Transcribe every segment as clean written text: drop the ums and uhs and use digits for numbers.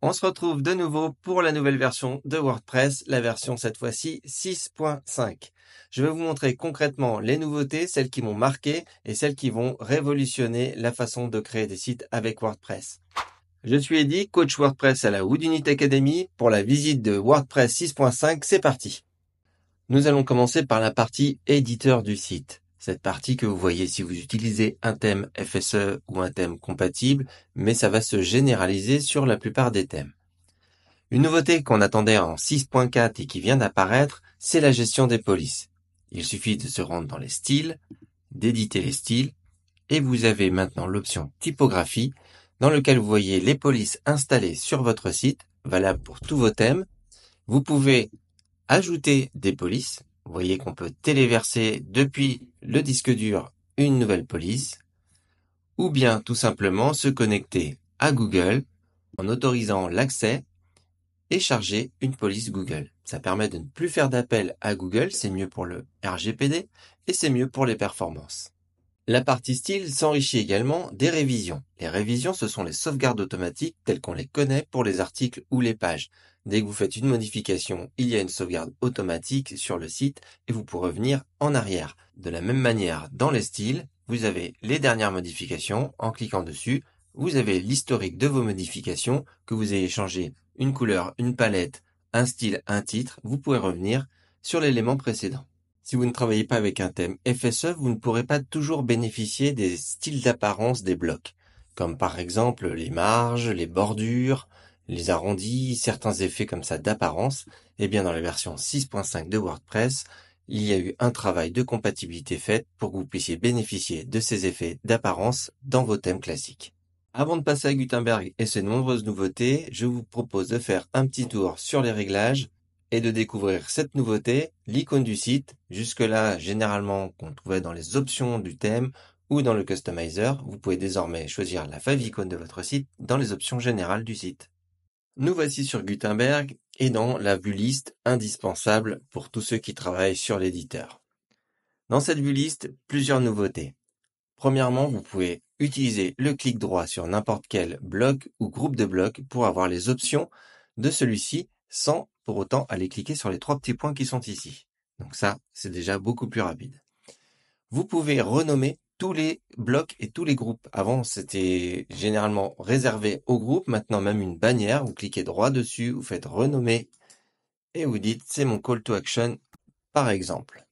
On se retrouve de nouveau pour la nouvelle version de WordPress, la version cette fois-ci 6.5. Je vais vous montrer concrètement les nouveautés, celles qui m'ont marqué et celles qui vont révolutionner la façon de créer des sites avec WordPress. Je suis Eddy, coach WordPress à la Woodunit Academy. Pour la visite de WordPress 6.5, c'est parti. Nous allons commencer par la partie éditeur du site. Cette partie que vous voyez si vous utilisez un thème FSE ou un thème compatible, mais ça va se généraliser sur la plupart des thèmes. Une nouveauté qu'on attendait en 6.4 et qui vient d'apparaître, c'est la gestion des polices. Il suffit de se rendre dans les styles, d'éditer les styles, et vous avez maintenant l'option typographie, dans lequel vous voyez les polices installées sur votre site, valables pour tous vos thèmes. Vous pouvez ajouter des polices. Vous voyez qu'on peut téléverser depuis le disque dur une nouvelle police, ou bien tout simplement se connecter à Google en autorisant l'accès et charger une police Google. Ça permet de ne plus faire d'appel à Google, c'est mieux pour le RGPD et c'est mieux pour les performances. La partie style s'enrichit également des révisions. Les révisions, ce sont les sauvegardes automatiques telles qu'on les connaît pour les articles ou les pages. Dès que vous faites une modification, il y a une sauvegarde automatique sur le site et vous pourrez revenir en arrière. De la même manière, dans les styles, vous avez les dernières modifications. En cliquant dessus, vous avez l'historique de vos modifications, que vous ayez changé une couleur, une palette, un style, un titre. Vous pouvez revenir sur l'élément précédent. Si vous ne travaillez pas avec un thème FSE, vous ne pourrez pas toujours bénéficier des styles d'apparence des blocs, comme par exemple les marges, les bordures, les arrondis, certains effets comme ça d'apparence. Eh bien, dans la version 6.5 de WordPress, il y a eu un travail de compatibilité fait pour que vous puissiez bénéficier de ces effets d'apparence dans vos thèmes classiques. Avant de passer à Gutenberg et ses nombreuses nouveautés, je vous propose de faire un petit tour sur les réglages et de découvrir cette nouveauté, l'icône du site. Jusque-là, généralement, qu'on trouvait dans les options du thème ou dans le customizer, vous pouvez désormais choisir la favicon de votre site dans les options générales du site. Nous voici sur Gutenberg et dans la vue liste indispensable pour tous ceux qui travaillent sur l'éditeur. Dans cette vue liste, plusieurs nouveautés. Premièrement, vous pouvez utiliser le clic droit sur n'importe quel bloc ou groupe de blocs pour avoir les options de celui-ci sans pour autant aller cliquer sur les 3 petits points qui sont ici. Donc ça, c'est déjà beaucoup plus rapide. Vous pouvez renommer tous les blocs et tous les groupes. Avant, c'était généralement réservé aux groupes. Maintenant, même une bannière, vous cliquez droit dessus, vous faites renommer et vous dites c'est mon call to action par exemple.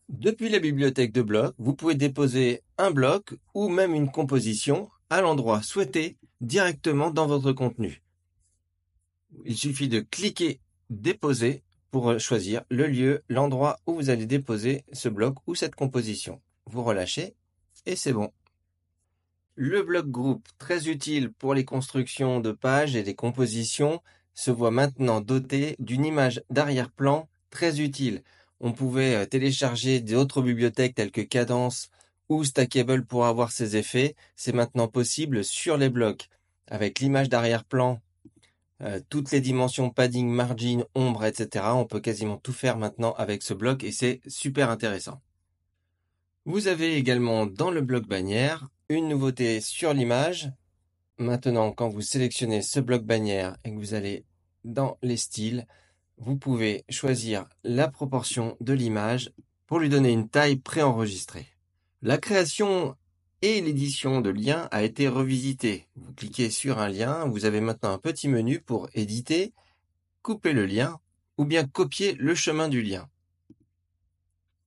Depuis la bibliothèque de blocs, vous pouvez déposer un bloc ou même une composition à l'endroit souhaité directement dans votre contenu. Il suffit de cliquer déposer pour choisir le lieu, l'endroit où vous allez déposer ce bloc ou cette composition. Vous relâchez et c'est bon. Le bloc groupe, très utile pour les constructions de pages et des compositions, se voit maintenant doté d'une image d'arrière-plan très utile. On pouvait télécharger d'autres bibliothèques telles que Cadence ou Stackable pour avoir ces effets. C'est maintenant possible sur les blocs. Avec l'image d'arrière-plan, toutes les dimensions padding, margin, ombre, etc. On peut quasiment tout faire maintenant avec ce bloc et c'est super intéressant. Vous avez également dans le bloc bannière une nouveauté sur l'image. Maintenant, quand vous sélectionnez ce bloc bannière et que vous allez dans les styles, vous pouvez choisir la proportion de l'image pour lui donner une taille préenregistrée. La création et l'édition de liens a été revisitée. Vous cliquez sur un lien, vous avez maintenant un petit menu pour éditer, couper le lien ou bien copier le chemin du lien.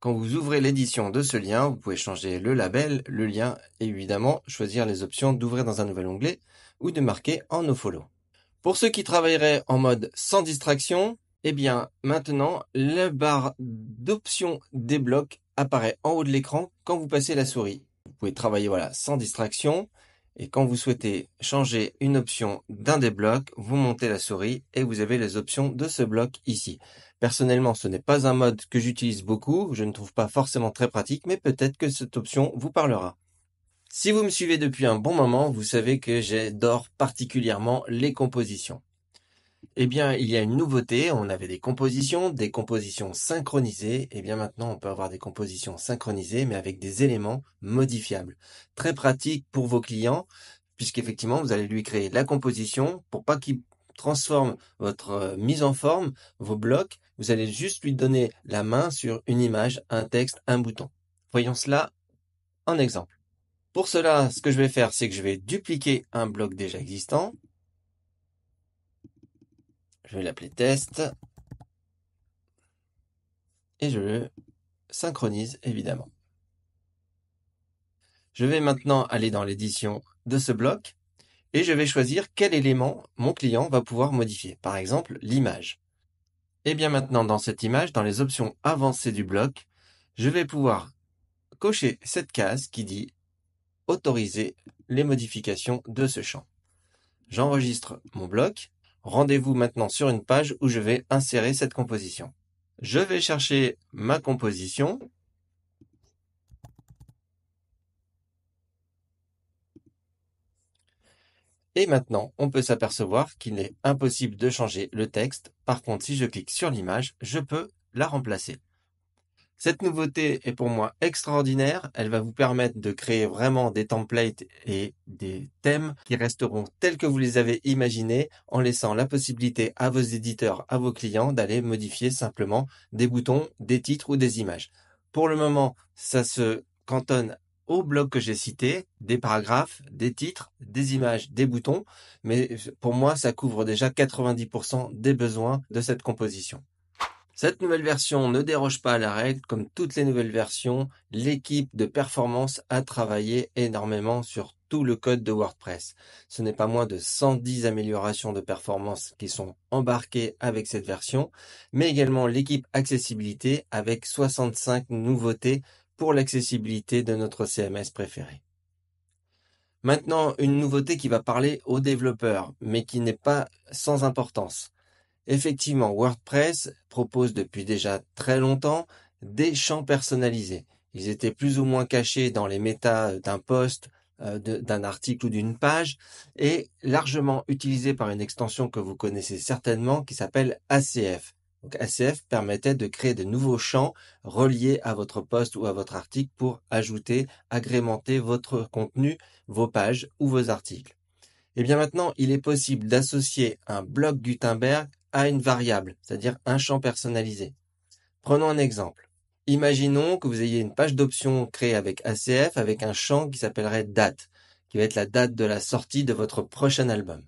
Quand vous ouvrez l'édition de ce lien, vous pouvez changer le label, le lien et évidemment choisir les options d'ouvrir dans un nouvel onglet ou de marquer en nofollow. Pour ceux qui travailleraient en mode sans distraction, eh bien maintenant la barre d'options des blocs apparaît en haut de l'écran quand vous passez la souris. Vous pouvez travailler sans distraction et quand vous souhaitez changer une option d'un des blocs, vous montez la souris et vous avez les options de ce bloc ici. Personnellement, ce n'est pas un mode que j'utilise beaucoup, je ne trouve pas forcément très pratique, mais peut-être que cette option vous parlera. Si vous me suivez depuis un bon moment, vous savez que j'adore particulièrement les compositions. Eh bien, il y a une nouveauté, on avait des compositions synchronisées. Eh bien, maintenant, on peut avoir des compositions synchronisées, mais avec des éléments modifiables. Très pratique pour vos clients, puisqu'effectivement, vous allez lui créer la composition pour pas qu'il transforme votre mise en forme, vos blocs. Vous allez juste lui donner la main sur une image, un texte, un bouton. Voyons cela en exemple. Pour cela, ce que je vais faire, c'est que je vais dupliquer un bloc déjà existant. Je vais l'appeler test. Et je le synchronise évidemment. Je vais maintenant aller dans l'édition de ce bloc et je vais choisir quel élément mon client va pouvoir modifier. Par exemple, l'image. Et bien maintenant, dans cette image, dans les options avancées du bloc, je vais pouvoir cocher cette case qui dit autoriser les modifications de ce champ. J'enregistre mon bloc. Rendez-vous maintenant sur une page où je vais insérer cette composition. Je vais chercher ma composition. Et maintenant, on peut s'apercevoir qu'il est impossible de changer le texte. Par contre, si je clique sur l'image, je peux la remplacer. Cette nouveauté est pour moi extraordinaire. Elle va vous permettre de créer vraiment des templates et des thèmes qui resteront tels que vous les avez imaginés en laissant la possibilité à vos éditeurs, à vos clients d'aller modifier simplement des boutons, des titres ou des images. Pour le moment, ça se cantonne au bloc que j'ai cité, des paragraphes, des titres, des images, des boutons, mais pour moi, ça couvre déjà 90% des besoins de cette composition. Cette nouvelle version ne déroge pas à la règle. Comme toutes les nouvelles versions, l'équipe de performance a travaillé énormément sur tout le code de WordPress. Ce n'est pas moins de 110 améliorations de performance qui sont embarquées avec cette version, mais également l'équipe accessibilité avec 65 nouveautés pour l'accessibilité de notre CMS préféré. Maintenant, une nouveauté qui va parler aux développeurs, mais qui n'est pas sans importance. Effectivement, WordPress propose depuis déjà très longtemps des champs personnalisés. Ils étaient plus ou moins cachés dans les métas d'un post, d'un article ou d'une page, et largement utilisés par une extension que vous connaissez certainement qui s'appelle ACF. Donc ACF permettait de créer de nouveaux champs reliés à votre post ou à votre article pour ajouter, agrémenter votre contenu, vos pages ou vos articles. Et bien maintenant, il est possible d'associer un bloc Gutenberg à une variable, c'est-à-dire un champ personnalisé. Prenons un exemple. Imaginons que vous ayez une page d'options créée avec ACF avec un champ qui s'appellerait date, qui va être la date de la sortie de votre prochain album.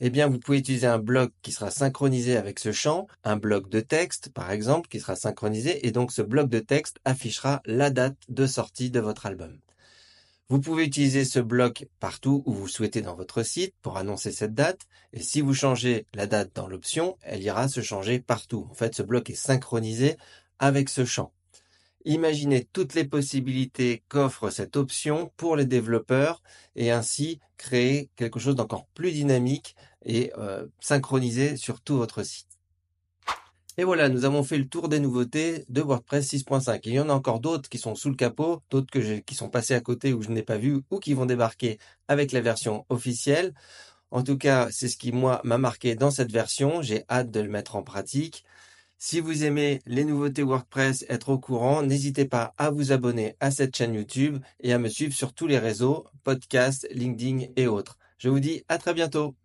Eh bien, vous pouvez utiliser un bloc qui sera synchronisé avec ce champ, un bloc de texte, par exemple, qui sera synchronisé, et donc ce bloc de texte affichera la date de sortie de votre album. Vous pouvez utiliser ce bloc partout où vous souhaitez dans votre site pour annoncer cette date. Et si vous changez la date dans l'option, elle ira se changer partout. En fait, ce bloc est synchronisé avec ce champ. Imaginez toutes les possibilités qu'offre cette option pour les développeurs et ainsi créer quelque chose d'encore plus dynamique et synchronisé sur tout votre site. Et voilà, nous avons fait le tour des nouveautés de WordPress 6.5. Il y en a encore d'autres qui sont sous le capot, d'autres qui sont passés à côté ou que je n'ai pas vu ou qui vont débarquer avec la version officielle. En tout cas, c'est ce qui, moi, m'a marqué dans cette version. J'ai hâte de le mettre en pratique. Si vous aimez les nouveautés WordPress, être au courant, n'hésitez pas à vous abonner à cette chaîne YouTube et à me suivre sur tous les réseaux, podcasts, LinkedIn et autres. Je vous dis à très bientôt.